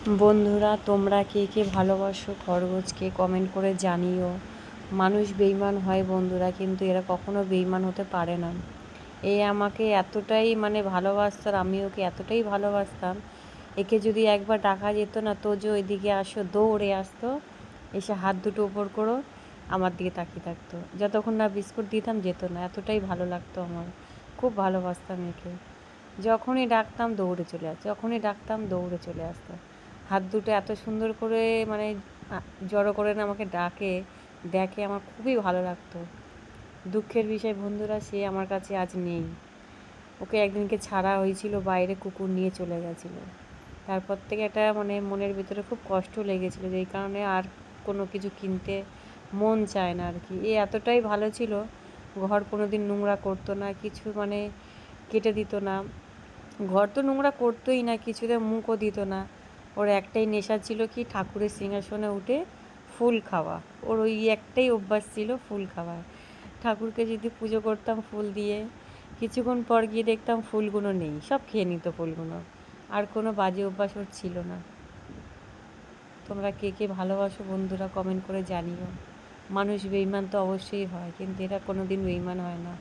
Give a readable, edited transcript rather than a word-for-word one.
বন্ধুরা, তোমরা কে কে ভালোবাসো খরগোশকে কমেন্ট করে জানিও। মানুষ বেইমান হয় বন্ধুরা, কিন্তু এরা কখনো বেইমান হতে পারে না। এ আমাকে এতটাই ভালোবাসতো, আর আমি ওকে এতটাই ভালোবাসতাম। একে যদি একবার ডাকা যেত না, তো যে ওইদিকে আসো, দৌড়ে আসতো, এসে হাত দুটো উপর করো, আমার দিকে তাকিয়ে থাকতো। যতক্ষণ না বিস্কুট দিতাম যেত না, এতটাই ভালো লাগতো আমার। খুব ভালোবাসতাম একে। যখনই ডাকতাম দৌড়ে চলে আসতো, যখনই ডাকতাম দৌড়ে চলে আসতো। হাত দুটো এত সুন্দর করে জড়ো করে না আমাকে ডাকে, দেখে, আমার খুবই ভালো লাগতো। দুঃখের বিষয় বন্ধুরা, সে আমার কাছে আজ নেই। ওকে একদিনকে ছাড়া হয়েছিল, বাইরে কুকুর নিয়ে চলে গেছিলো। তারপর থেকে একটা মনের ভিতরে খুব কষ্ট লেগেছিলো, যেই কারণে আর কোনো কিছু কিনতে মন চায় না আর কি। এ এতটাই ভালো ছিল, ঘর কোনো দিন নোংরা করতো না, কিছু কেটে দিত না। ঘর তো নোংরা করতোই না, কিছুতে মুখও দিত না। ওর একটাই নেশা ছিল কি, ঠাকুরের সিংহাসনে উঠে ফুল খাওয়া। ওর ওই একটাই অভ্যাস ছিল, ফুল খাওয়ার। ঠাকুরকে যদি পুজো করতাম ফুল দিয়ে, কিছুক্ষণ পর গিয়ে দেখতাম ফুলগুলো নেই, সব খেয়ে নিত ফুলগুলো। আর কোনো বাজে অভ্যাস ওর ছিল না। তোমরা কে কে ভালোবাসো বন্ধুরা, কমেন্ট করে জানিও। মানুষ বেইমান তো অবশ্যই হয়, কিন্তু এরা কোনো দিন বেইমান হয় না।